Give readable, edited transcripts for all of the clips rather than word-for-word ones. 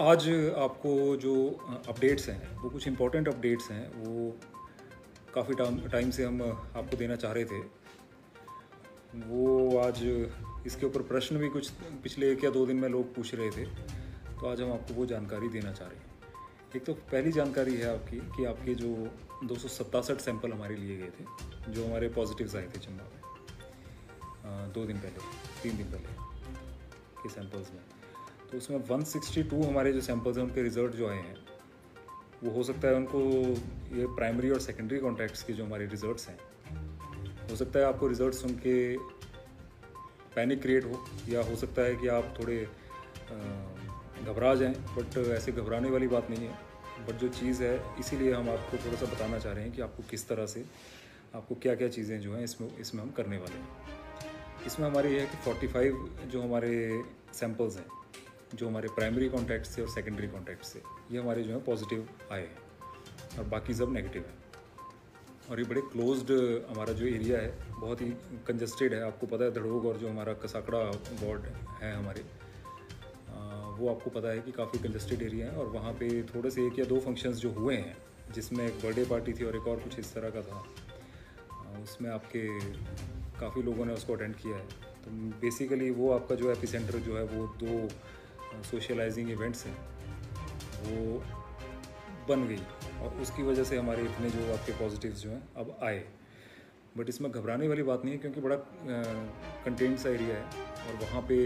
आज आपको जो अपडेट्स हैं वो कुछ इम्पोर्टेंट अपडेट्स हैं, वो काफ़ी टाइम से हम आपको देना चाह रहे थे। वो आज इसके ऊपर प्रश्न भी कुछ पिछले 1 या 2 दिन में लोग पूछ रहे थे, तो आज हम आपको वो जानकारी देना चाह रहे हैं। एक तो पहली जानकारी है आपकी कि आपके जो 267 सैंपल हमारे लिए गए थे, जो हमारे पॉजिटिव्स आए थे चंबा में 2 दिन पहले 3 दिन पहले के सैंपल्स में, तो उसमें 162 हमारे जो सैंपल्स हैं उनके रिज़ल्ट जो आए हैं, वो हो सकता है उनको ये प्राइमरी और सेकेंडरी कॉन्टैक्ट्स के जो हमारे रिज़ल्ट्स हैं, हो सकता है आपको रिज़ल्ट सुन के पैनिक क्रिएट हो, या हो सकता है कि आप थोड़े घबरा जाएं, बट ऐसे घबराने वाली बात नहीं है। बट जो चीज़ है, इसीलिए हम आपको थोड़ा सा बताना चाह रहे हैं कि आपको किस तरह से, आपको क्या क्या चीज़ें जो हैं इसमें हम करने वाले हैं। इसमें हमारी ये है कि 45 जो हमारे सैंपल्स हैं, जो हमारे प्राइमरी कॉन्टैक्ट से और सेकेंडरी कॉन्टैक्ट से, ये हमारे जो है पॉजिटिव आए हैं और बाकी सब नेगेटिव है। और ये बड़े क्लोज्ड हमारा जो एरिया है, बहुत ही कंजस्टेड है। आपको पता है धड़ोग और जो हमारा कसाकड़ा वार्ड है हमारे, वो आपको पता है कि काफ़ी कंजस्टेड एरिया है। और वहाँ पे थोड़े से 1 या 2 फंक्शंस जो हुए हैं, जिसमें एक बर्थडे पार्टी थी और एक और कुछ इस तरह का था, उसमें आपके काफ़ी लोगों ने उसको अटेंड किया है। तो बेसिकली वो आपका जो एपिसेंटर जो है, वो 2 सोशलाइजिंग इवेंट्स हैं, वो बन गई और उसकी वजह से हमारे इतने जो आपके पॉजिटिव्स जो हैं अब आए। बट इसमें घबराने वाली बात नहीं है, क्योंकि बड़ा कंटेंट सा एरिया है और वहाँ पे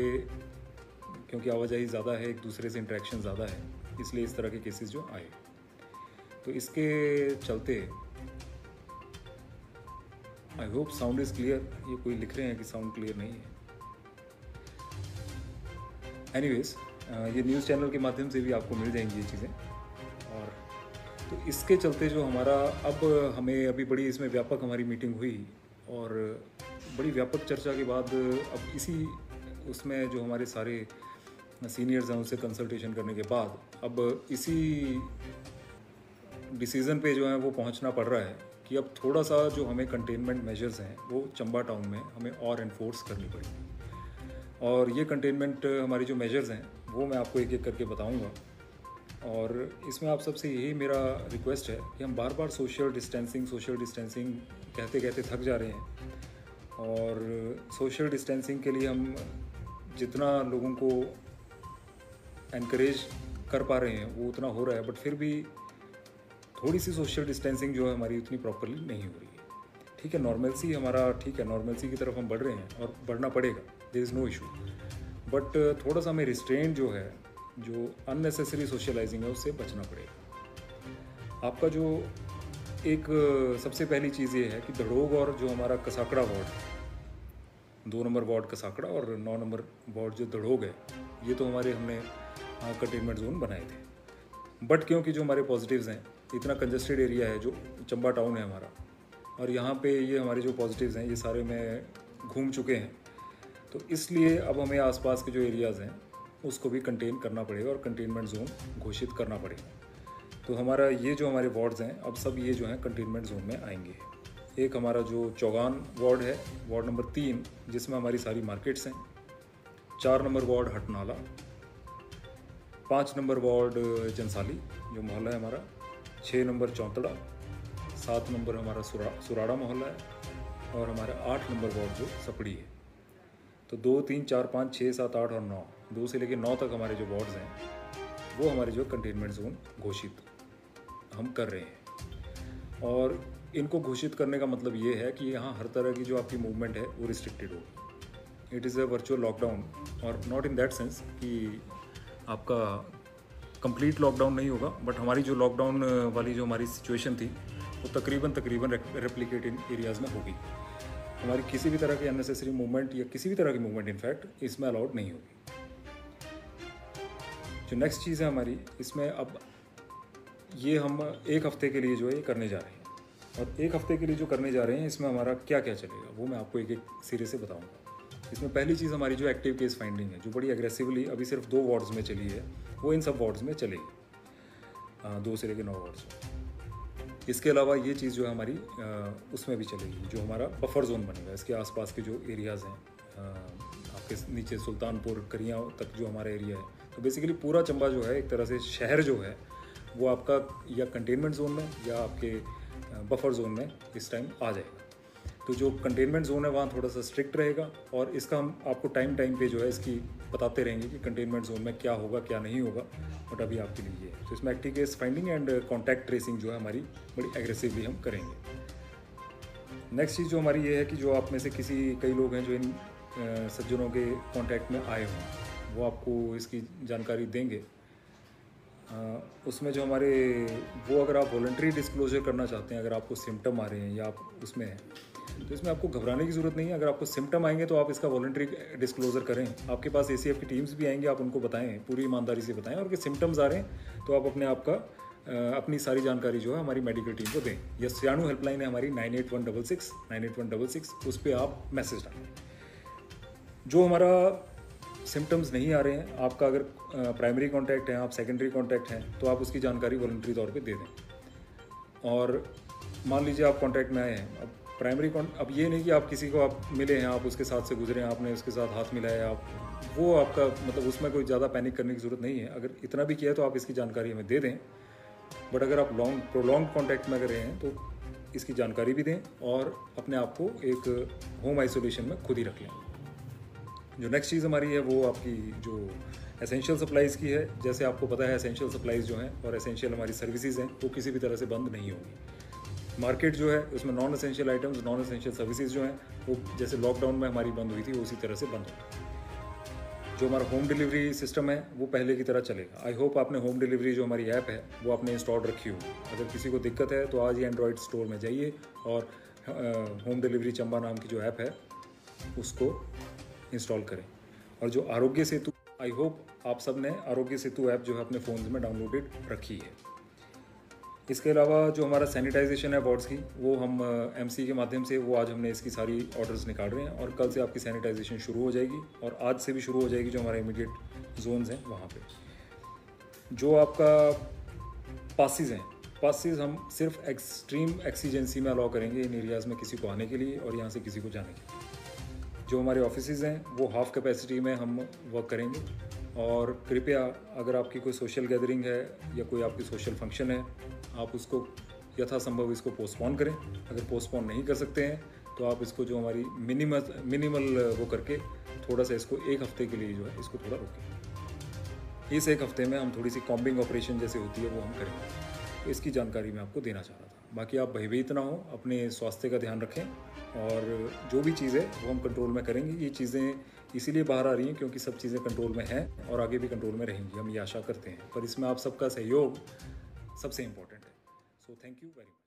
क्योंकि आवाजाही ज़्यादा है, एक दूसरे से इंटरेक्शन ज़्यादा है, इसलिए इस तरह के केसेस जो आए। तो इसके चलते I hope sound is clear. ये कोई लिख रहे हैं कि साउंड क्लियर नहीं है। एनीवेज, ये न्यूज़ चैनल के माध्यम से भी आपको मिल जाएंगी ये चीज़ें। और तो इसके चलते जो हमारा अब हमें अभी बड़ी इसमें व्यापक हमारी मीटिंग हुई और बड़ी व्यापक चर्चा के बाद अब इसी उसमें जो हमारे सारे सीनियर्स हैं उनसे कंसल्टेशन करने के बाद अब इसी डिसीज़न पे जो है वो पहुंचना पड़ रहा है कि अब थोड़ा सा जो हमें कंटेनमेंट मेजर्स हैं वो चंबा टाउन में हमें और इन्फोर्स करनी पड़ेगी। और ये कंटेनमेंट हमारी जो मेजर्स हैं वो मैं आपको एक एक करके बताऊंगा। और इसमें आप सबसे यही मेरा रिक्वेस्ट है कि हम बार बार सोशल डिस्टेंसिंग कहते कहते थक जा रहे हैं। और सोशल डिस्टेंसिंग के लिए हम जितना लोगों को एनकरेज कर पा रहे हैं वो उतना हो रहा है, बट फिर भी थोड़ी सी सोशल डिस्टेंसिंग जो है हमारी उतनी प्रॉपरली नहीं हो रही है। ठीक है, नॉर्मलसी हमारा ठीक है, नॉर्मलसी की तरफ हम बढ़ रहे हैं और बढ़ना पड़ेगा, there is no issue. But थोड़ा सा हमें रिस्ट्रेंट जो है, जो अननेसेसरी सोशलाइजिंग है, उससे बचना पड़ेगा। आपका जो एक सबसे पहली चीज़ ये है कि धड़ोग और जो हमारा Kasakada ward, 2 number ward Kasakada और 9 नंबर वार्ड जो धड़ोग है, ये तो हमारे हमने कंटेनमेंट जोन बनाए थे। बट क्योंकि जो हमारे पॉजिटिव्स हैं, इतना कंजस्टेड एरिया है जो चंबा टाउन है हमारा, और यहाँ पे ये हमारे जो पॉजिटिव्स हैं ये सारे में घूम चुके हैं, तो इसलिए अब हमें आसपास के जो एरियाज़ हैं उसको भी कंटेन करना पड़ेगा और कंटेनमेंट जोन घोषित करना पड़ेगा। तो हमारा ये जो हमारे वार्ड्स हैं अब सब ये जो हैं कंटेनमेंट जोन में आएंगे। एक हमारा जो चौगान वार्ड है, वार्ड नंबर 3, जिसमें हमारी सारी मार्केट्स हैं। 4 number ward Hatnala, 5 number ward Jansali जो मोहल्ला है हमारा, 6 नंबर चौंतड़ा, 7 नंबर हमारा सुराड़ा मोहल्ला है, और हमारा 8 नंबर वार्ड जो सपड़ी है। तो 2, 3, 4, 5, 6, 7, 8 और 9, 2 से लेकर 9 तक हमारे जो वार्ड्स हैं वो हमारे जो कंटेनमेंट जोन घोषित हम कर रहे हैं। और इनको घोषित करने का मतलब ये है कि यहाँ हर तरह की जो आपकी मूवमेंट है वो रिस्ट्रिक्टेड होगी। It is a virtual lockdown, और नॉट इन दैट सेंस कि आपका कंप्लीट लॉकडाउन नहीं होगा, बट हमारी जो लॉकडाउन वाली जो हमारी सिचुएशन थी वो तकरीबन रेप्लिकेट इन एरियाज़ में होगी। हमारी किसी भी तरह की अननेसेसरी मूवमेंट या किसी भी तरह की मूवमेंट इनफैक्ट इसमें अलाउड नहीं होगी। जो नेक्स्ट चीज़ है हमारी इसमें, अब ये हम 1 हफ्ते के लिए जो है ये करने जा रहे हैं, और 1 हफ्ते के लिए जो करने जा रहे हैं इसमें हमारा क्या क्या चलेगा वो मैं आपको एक एक सिरे से बताऊंगा। इसमें पहली चीज़ हमारी जो एक्टिव केस फाइंडिंग है, जो बड़ी एग्रेसिवली अभी सिर्फ 2 वार्ड्स में चली है, वो इन सब वार्ड्स में चलेगी, 2 से लेकर 9 वार्ड्स में। इसके अलावा ये चीज़ जो है हमारी उसमें भी चलेगी, जो हमारा बफर जोन बनेगा, इसके आसपास के जो एरियाज़ हैं, आपके नीचे सुल्तानपुर करिया तक जो हमारा एरिया है, तो बेसिकली पूरा चंबा जो है एक तरह से शहर जो है वो आपका या कंटेनमेंट जोन में या आपके बफर जोन में इस टाइम आ जाएगा। तो जो कंटेनमेंट जोन है वहाँ थोड़ा सा स्ट्रिक्ट रहेगा और इसका हम आपको टाइम पे जो है इसकी बताते रहेंगे कि कंटेनमेंट जोन में क्या होगा क्या नहीं होगा, बट अभी आपके लिए ये है। तो इसमें active case finding and contact tracing जो है हमारी बड़ी एग्रेसिवली हम करेंगे। नेक्स्ट चीज़ जो हमारी ये है कि जो आप में से कई लोग हैं जो इन सज्जनों के कॉन्टैक्ट में आए हों, वो आपको इसकी जानकारी देंगे। उसमें जो हमारे वो अगर आप वॉलंटरी डिस्क्लोजर करना चाहते हैं, अगर आपको सिम्टम आ रहे हैं या आप उसमें हैं, तो इसमें आपको घबराने की ज़रूरत नहीं है। अगर आपको सिम्टम आएंगे तो आप इसका वॉलंटरी डिस्क्लोजर करें। आपके पास ACF की टीम्स भी आएंगी, आप उनको बताएं, पूरी ईमानदारी से बताएं। और कि सिम्टम्स आ रहे हैं तो आप अपने आप का अपनी सारी जानकारी जो है हमारी मेडिकल टीम को दें। या सियाणु हेल्पलाइन है हमारी 98166, उस पर आप मैसेज डालें। जो हमारा सिम्टम्स नहीं आ रहे हैं, आपका अगर प्राइमरी कॉन्टैक्ट है, आप सेकेंडरी कॉन्टैक्ट हैं, तो आप उसकी जानकारी वॉलंटरी तौर पे दे दें। और मान लीजिए आप कॉन्टैक्ट में आए हैं, अब अब ये नहीं कि आप किसी को आप मिले हैं, आप उसके साथ से गुजरे हैं, आपने उसके साथ हाथ मिलाया, आप वो आपका मतलब उसमें कोई ज़्यादा पैनिक करने की ज़रूरत नहीं है। अगर इतना भी किया है तो आप इसकी जानकारी हमें दे दें। बट अगर आप प्रोलॉन्ग कॉन्टैक्ट में अगर रहे हैं तो इसकी जानकारी भी दें और अपने आप को एक होम आइसोलेशन में खुद ही रख लें। जो नेक्स्ट चीज़ हमारी है वो आपकी जो एसेंशियल सप्लाइज़ की है। जैसे आपको पता है एसेंशियल सप्लाइज़ जो हैं और एसेंशियल हमारी सर्विसेज हैं वो किसी भी तरह से बंद नहीं होंगी। मार्केट जो है उसमें non essential items, non essential services जो हैं वो जैसे लॉकडाउन में हमारी बंद हुई थी उसी तरह से बंद होगी। जो हमारा होम डिलीवरी सिस्टम है वो पहले की तरह चलेगा। आई होप आपने होम डिलीवरी जो हमारी ऐप है वो आपने इंस्टॉल रखी होगी। अगर किसी को दिक्कत है तो आज ही एंड्रॉयड स्टोर में जाइए और होम डिलीवरी चंबा नाम की जो ऐप है उसको इंस्टॉल करें। और जो आरोग्य सेतु, आई होप आप सब ने आरोग्य सेतु ऐप जो है अपने फ़ोन में डाउनलोडेड रखी है। इसके अलावा जो हमारा सैनिटाइजेशन है वार्ड्स की, वो हम MC के माध्यम से वो आज हमने इसकी सारी ऑर्डर्स निकाल रहे हैं और कल से आपकी सैनिटाइजेशन शुरू हो जाएगी और आज से भी शुरू हो जाएगी जो हमारे इमीडिएट जोन्स हैं वहाँ पे। जो आपका पासिस हैं, पासिस हम सिर्फ एक्सट्रीम एक्सीजेंसी में अलाउ करेंगे इन एरियाज़ में किसी को आने के लिए और यहाँ से किसी को जाने के लिए। जो हमारे ऑफिसेज़ हैं वो हाफ़ कैपेसिटी में हम वर्क करेंगे। और कृपया अगर आपकी कोई सोशल गैदरिंग है या कोई आपकी सोशल फंक्शन है, आप उसको यथासंभव इसको पोस्टपोन करें। अगर पोस्टपोन नहीं कर सकते हैं तो आप इसको जो हमारी मिनिमल वो करके थोड़ा सा इसको एक हफ़्ते के लिए जो है इसको थोड़ा रोकें। इस एक हफ़्ते में हम थोड़ी सी कॉम्बिंग ऑपरेशन जैसे होती है वो हम करेंगे। तो इसकी जानकारी मैं आपको देना चाह रहा था। बाकी आप भयभीत ना हो, अपने स्वास्थ्य का ध्यान रखें और जो भी चीज़ है वो हम कंट्रोल में करेंगे। ये चीज़ें इसीलिए बाहर आ रही हैं क्योंकि सब चीज़ें कंट्रोल में हैं और आगे भी कंट्रोल में रहेंगी, हम ये आशा करते हैं। पर इसमें आप सबका सहयोग सबसे इम्पोर्टेंट है। So thank you very much.